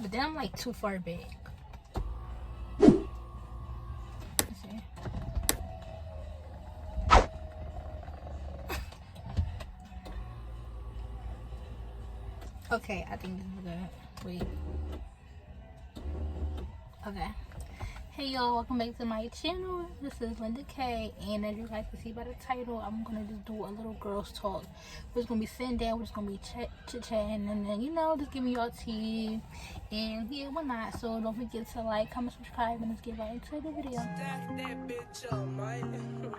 but then I'm like too far back. Okay, I think this is good. Wait. Okay. Hey y'all, welcome back to my channel. This is Lindaa K, and as you guys can see by the title, I'm gonna just do a little girls talk. We're just gonna be sitting down, we're just gonna be chit-chatting, and then, you know, just giving y'all tea and yeah, whatnot. So don't forget to like, comment, subscribe, and let's get right into the video. Stack that bitch up, man.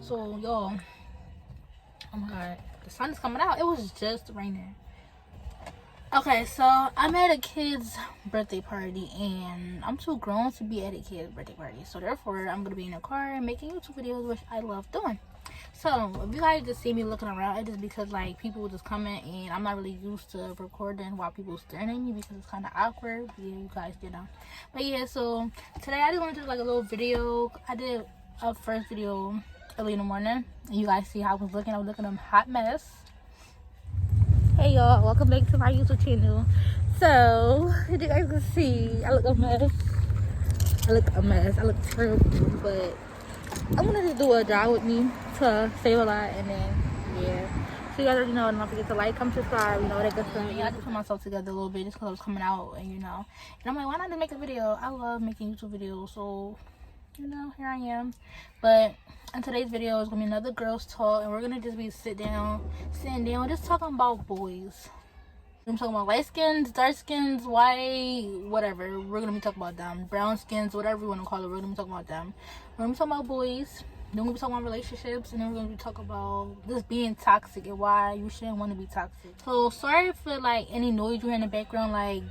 So y'all, oh my god, the sun is coming out. It was just raining. Okay, so I'm at a kid's birthday party, and I'm too grown to be at a kid's birthday party. So therefore, I'm gonna be in a car making YouTube videos, which I love doing. So if you guys just see me looking around, it's just because like people just coming, and I'm not really used to recording while people staring at me because it's kind of awkward. Yeah, you guys get down. But yeah, so today I just want to do like a little video. I did a first video early in the morning, and you guys see how I was looking. I was looking a hot mess. Hey y'all, welcome back to my YouTube channel. So as you guys can see, I look a mess. I look terrible, but I'm gonna just do a job with me to save a lot, and then yeah. So you guys already know, and don't forget to like, comment, subscribe, you know, that good stuff. Yeah, I just put myself together a little bit just because I was coming out, and you know, and I'm like, why not just make a video? I love making YouTube videos, so you know, here I am. But in today's video is gonna be another girls talk, and we're gonna just be sitting down, just talking about boys. I'm talking about light skins, dark skins, white, whatever. We're gonna be talking about them. Brown skins, whatever you want to call it. We're gonna be talking about them. We're gonna be talking about boys. Then we're gonna be talking about relationships, and then we're gonna be talking about just being toxic and why you shouldn't want to be toxic. So sorry for like any noise you hear in the background, like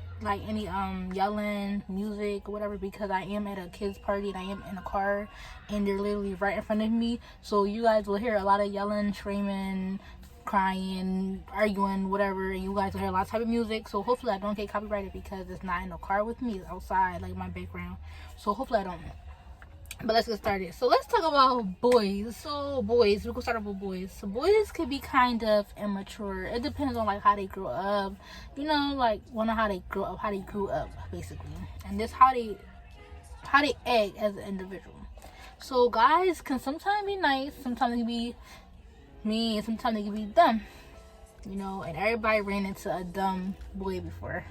any yelling, music, or whatever, because I am at a kid's party and I am in a car, and they're literally right in front of me. So you guys will hear a lot of yelling, screaming, crying, arguing, whatever, and you guys will hear a lot of type of music. So hopefully I don't get copyrighted because it's not in the car with me, it's outside, like my background. So hopefully I don't. But let's get started. So let's talk about boys. So boys, we're gonna start off with boys. So boys could be kind of immature. It depends on like how they grow up, you know, like how they grew up basically, and this how they act as an individual. So guys can sometimes be nice, sometimes they can be mean, and sometimes they can be dumb, you know, and everybody ran into a dumb boy before.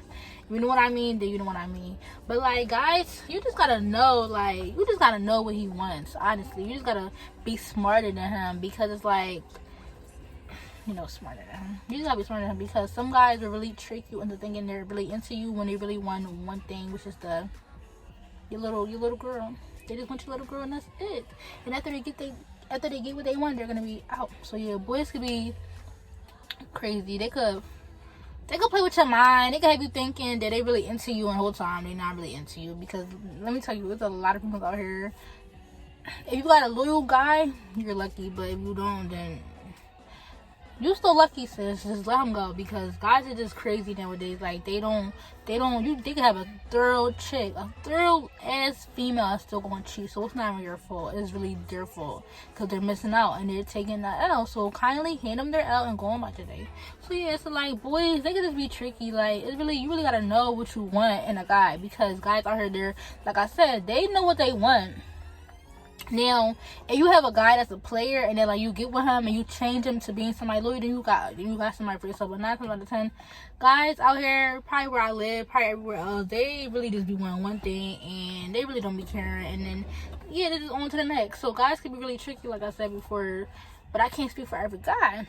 You know what I mean? Then you know what I mean. But like guys, you just gotta know, what he wants. Honestly, you just gotta be smarter than him, because it's like, you know, smarter than him. You just gotta be smarter than him, because some guys will really trick you into thinking they're really into you when they really want one thing, which is your little girl. They just want your little girl, and that's it. And after they get what they want, they're gonna be out. So yeah, boys could be crazy. They could play with your mind. They could have you thinking that they really into you, and the whole time they're not really into you. Because let me tell you, there's a lot of people out here. If you got a loyal guy, you're lucky. But if you don't, then you still lucky, sis. Just let them go, because guys are just crazy nowadays. Like they could have a thorough chick, a thorough ass female is still going to cheat. So it's not even your fault. It's really their fault, because they're missing out and they're taking the L. So kindly hand them their L and go on by today. So yeah, so like boys, they can just be tricky. Like you really gotta know what you want in a guy, because guys out here, they're, like I said, they know what they want. Now, if you have a guy that's a player, and then like you get with him and you change him to being somebody loyal, then you got somebody for yourself. But 9 times out of 10, guys out here, probably where I live, probably everywhere else, they really just be wanting one thing, and they really don't be caring. And then yeah, they're just on to the next. So guys can be really tricky, like I said before. But I can't speak for every guy,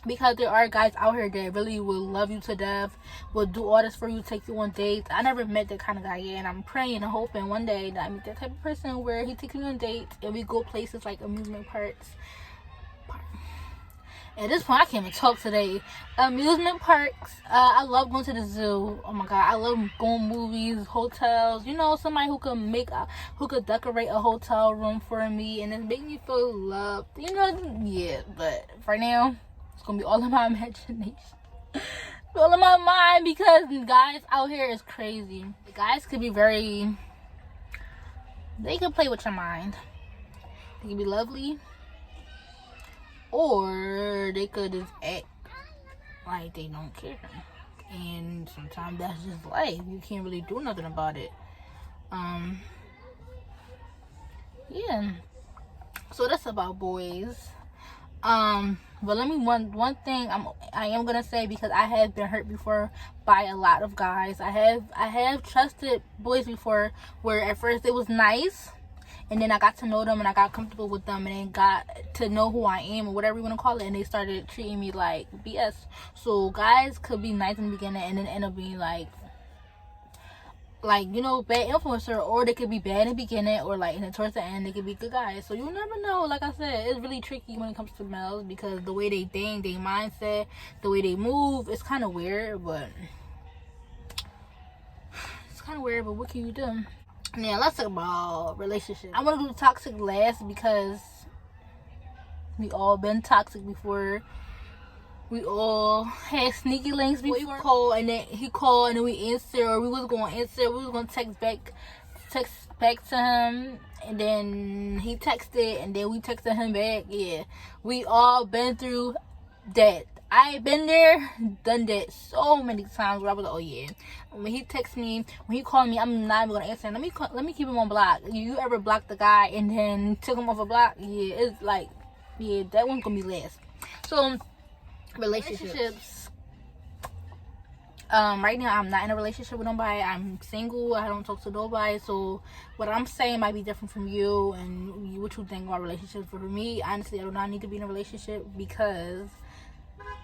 because there are guys out here that really will love you to death, will do all this for you, take you on dates. I never met that kind of guy yet, and I'm praying and hoping one day that I meet that type of person where he takes me on dates and we go places like amusement parks. At this point, I can't even talk today. Amusement parks. I love going to the zoo. Oh my god, I love going movies, hotels. You know, somebody who could decorate a hotel room for me and then make me feel loved. You know, yeah. But for now, it's gonna be all in my imagination. blowing my mind because guys out here is crazy. Guys could be very, they can play with your mind. They can be lovely, or they could just act like they don't care. And sometimes that's just life. You can't really do nothing about it. Yeah. So that's about boys. But let me one thing I am gonna say, because I have been hurt before by a lot of guys. I have trusted boys before where at first it was nice, and then I got to know them and I got comfortable with them and then got to know who I am or whatever you want to call it, and they started treating me like BS. So guys could be nice in the beginning and then end up being like you know, bad influencer, or they could be bad in the beginning, or like towards the end they could be good guys. So you never know. Like I said, it's really tricky when it comes to males, because the way they think, their mindset, the way they move, it's kind of weird. But what can you do? Now let's talk about relationships. I'm gonna do toxic last because we all been toxic before. We all had sneaky links before. He called and then we answer, or we was gonna answer. We was gonna text back to him, and then he texted, and then we texted him back. Yeah, we all been through that. I been there, done that so many times where I was like, oh yeah. When he texts me, when he called me, I'm not even gonna answer. Let me keep him on block. You ever blocked the guy and then took him off a block? Yeah, it's like, yeah, that one's gonna be last. So relationships. Right now I'm not in a relationship with nobody. I'm single. I don't talk to nobody. So what I'm saying might be different from you and what you think about relationships. But for me, honestly, I do not need to be in a relationship, because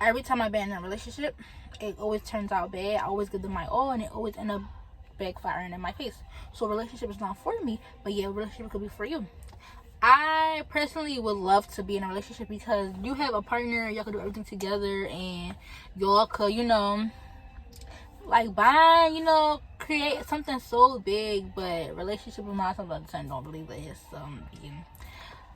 every time I've been in a relationship, it always turns out bad. I always give them my all, and it always end up backfiring in my face. So a relationship is not for me, but yeah, a relationship could be for you. I personally would love to be in a relationship, because you have a partner, y'all could do everything together, and y'all could, you know, like bond, you know, create something so big. But relationship is not something I don't believe it is. Yeah.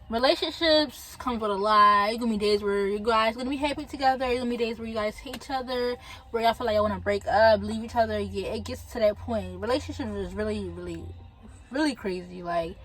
Relationships comes with a lot. It's gonna be days where you guys gonna be happy together. It's gonna be days where you guys hate each other, where y'all feel like y'all wanna break up, leave each other. Yeah, it gets to that point. Relationships is really, really, really crazy. Like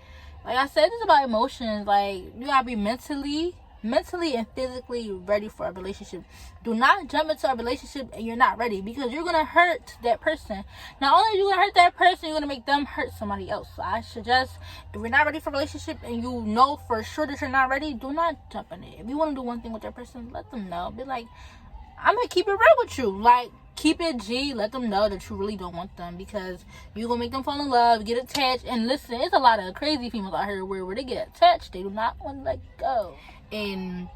I said, it's about emotions. Like, you gotta be mentally and physically ready for a relationship. Do not jump into a relationship and you're not ready, because you're gonna hurt that person. Not only are you gonna hurt that person, you're gonna make them hurt somebody else. So I suggest, if you're not ready for a relationship and you know for sure that you're not ready, do not jump in it. If you want to do one thing with that person, let them know. Be like, I'm gonna keep it real with you. Like, keep it G. Let them know that you really don't want them, because you're gonna make them fall in love, get attached. And listen, it's a lot of crazy females out here where they get attached, they do not want to let go. And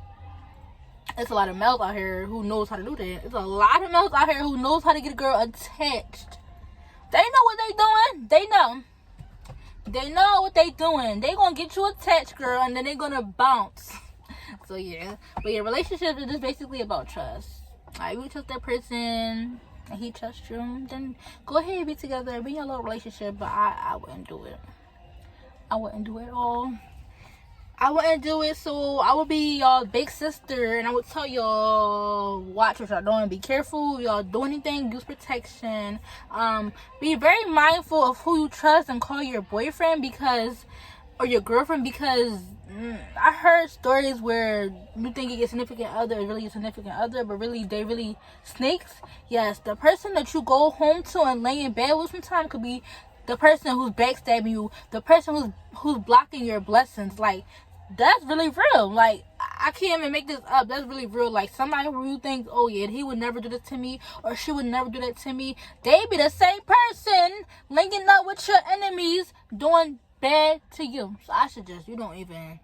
it's a lot of males out here who knows how to do that. It's a lot of males out here who knows how to get a girl attached. They know what they doing. They know what they doing. They gonna get you attached, girl, and then they gonna bounce. So yeah, but yeah, relationships is just basically about trust. Like, you trust that person and he trusts you, then go ahead and be together, be in a little relationship. But I wouldn't do it. I wouldn't do it at all. I wouldn't do it. So I would be y'all big sister, and I would tell y'all, watch what y'all doing. Be careful. If y'all do anything, use protection. Be very mindful of who you trust and call your boyfriend or your girlfriend, because I heard stories where you think your significant other is really your significant other, but really they really snakes. Yes, the person that you go home to and lay in bed with sometimes could be the person who's backstabbing you, the person who's blocking your blessings. Like, that's really real. Like, I can't even make this up. That's really real. Like, somebody who you think, oh yeah, he would never do this to me, or she would never do that to me, they be the same person linking up with your enemies doing bad to you. So I suggest you don't even,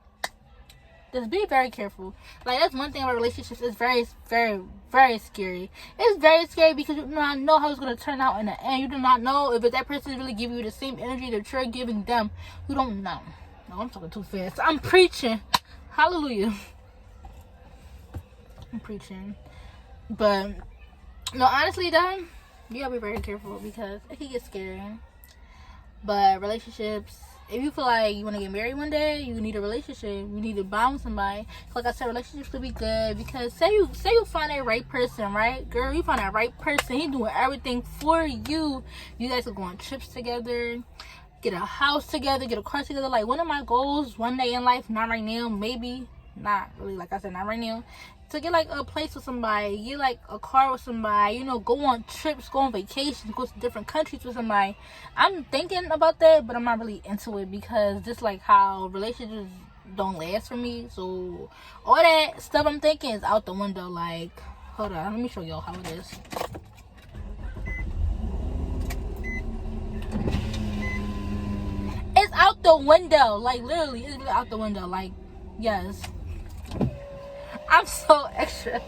just be very careful. Like, that's one thing about relationships. It's very, very, very scary. It's very scary because you do not know how it's going to turn out in the end. You do not know if that person is really giving you the same energy that you're giving them. You don't know. No, I'm talking too fast. I'm preaching. Hallelujah. I'm preaching. But, no, honestly, though, you gotta be very careful because it can get scary. But relationships if you feel like you want to get married one day, you need a relationship. You need to bond with somebody. Like I said, relationships could be good because say you find that right person, right? Girl, you find that right person. He doing everything for you. You guys are going on trips together, get a house together, get a car together. Like, one of my goals one day in life, not right now, maybe, not really, like I said, not right now, to get like a place with somebody, get like a car with somebody, you know, go on trips, go on vacations, go to different countries with somebody. I'm thinking about that, but I'm not really into it because just like how relationships don't last for me. So all that stuff I'm thinking is out the window. Like, hold on, let me show y'all how it is. It's out the window. Like, literally, it's really out the window. Like, yes. I'm so extra.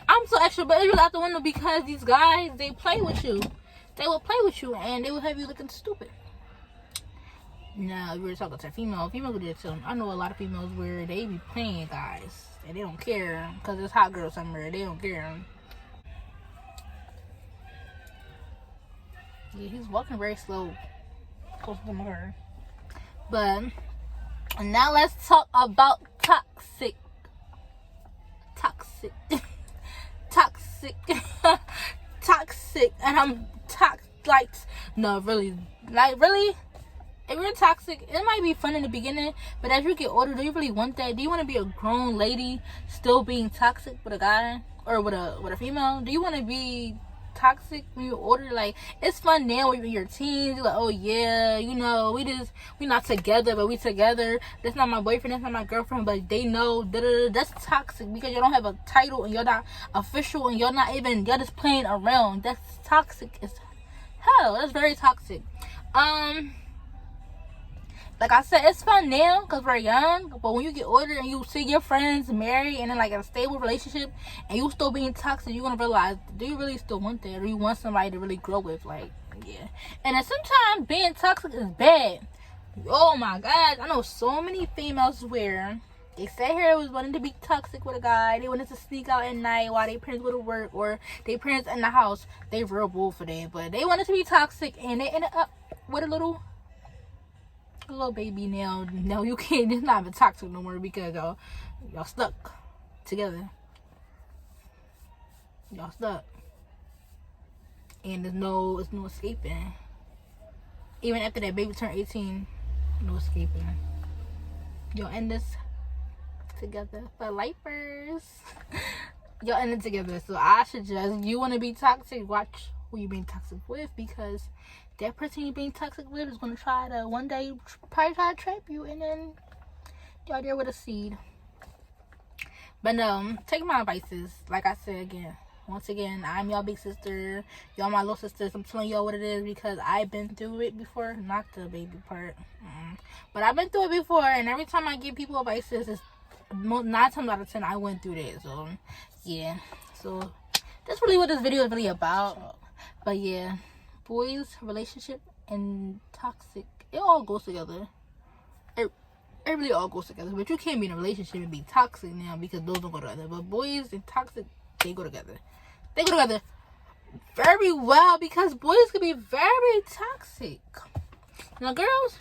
I'm so extra, but it's really out the window because these guys, they play with you. They will play with you and they will have you looking stupid. Now, if you were talking to a female would do it too. I know a lot of females where they be playing guys and they don't care because it's hot girl summer. They don't care. Yeah, he's walking very slow. Close to her. But now let's talk about toxic. Toxic. And I'm like, no, really. Like, really? If you're toxic, it might be fun in the beginning, but as you get older, do you really want that? Do you want to be a grown lady still being toxic with a guy or with a female? Do you want to be toxic when you're older? Like, it's fun now when you're in your teens. You're like, oh yeah, you know, we not together, but we together. That's not my boyfriend, that's not my girlfriend, but they know. That's toxic because you don't have a title and you're not official and you're just playing around. That's toxic as hell. That's very toxic. Like I said, it's fun now because we're young, but when you get older and you see your friends married and in like a stable relationship and you still being toxic, you're gonna realize, do you really still want that, or you want somebody to really grow with? Like, yeah. And then sometimes being toxic is bad. Oh my god, I know so many females where they sat here was wanting to be toxic with a guy. They wanted to sneak out at night while their parents go to work or their parents in the house. They real bull for that, but they wanted to be toxic and they ended up with a little baby. Now no, you can't. It's not even toxic no more because y'all stuck together. Y'all stuck, and there's no escaping. Even after that baby turned 18, no escaping. Y'all end this together for lifers. Y'all end it together. So I suggest, you want to be toxic, watch who you being toxic with, because that person you being toxic with is going to try to one day probably try to trap you, and then y'all there with a seed. But no, take my advices. Like I said once again, I'm y'all big sister, y'all my little sisters. I'm telling y'all what it is because I've been through it before. Not the baby part, but I've been through it before, and every time I give people advices, it's 9 times out of 10 I went through that. So yeah, so that's really what this video is really about. But yeah, boys, relationship, and toxic, it all goes together. It really all goes together. But you can't be in a relationship and be toxic now because those don't go together. But boys and toxic, they go together. They go together very well because boys can be very toxic. Now girls,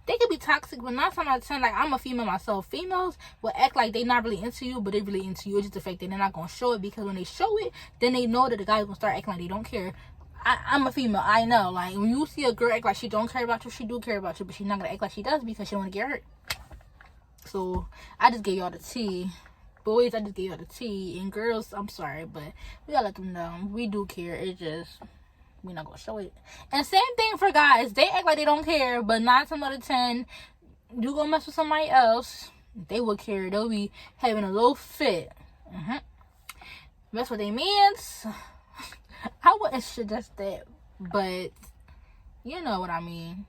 they can be toxic, but 9 times out of 10, like, I'm a female myself. Females will act like they not really into you, but they really into you. It's just the fact that they're not going to show it, because when they show it, then they know that the guy's going to start acting like they don't care. I'm a female. I know. Like, when you see a girl act like she don't care about you, she do care about you, but she's not going to act like she does because she don't want to get hurt. So, I just gave y'all the tea. Boys, I just gave y'all the tea. And girls, I'm sorry, but we got to let them know. We do care. It's just, we're not going to show it. And same thing for guys. They act like they don't care, but 9 times out of 10, you go mess with somebody else, they will care. They'll be having a little fit. Mess with their mans. I wouldn't suggest that, but you know what I mean.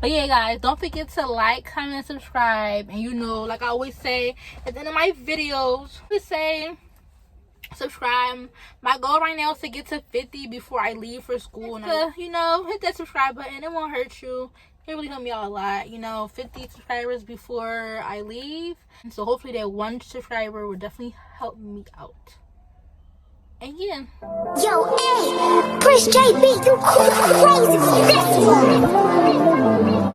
But yeah, guys, don't forget to like, comment, subscribe. And you know, like I always say at the end of my videos, we say subscribe. My goal right now is to get to 50 before I leave for school. And you know, hit that subscribe button. It won't hurt you. It really helped me out a lot. You know, 50 subscribers before I leave. And so hopefully that 1 subscriber will definitely help me out. And yeah. Yo, hey, Chris JB, you crazy with this one.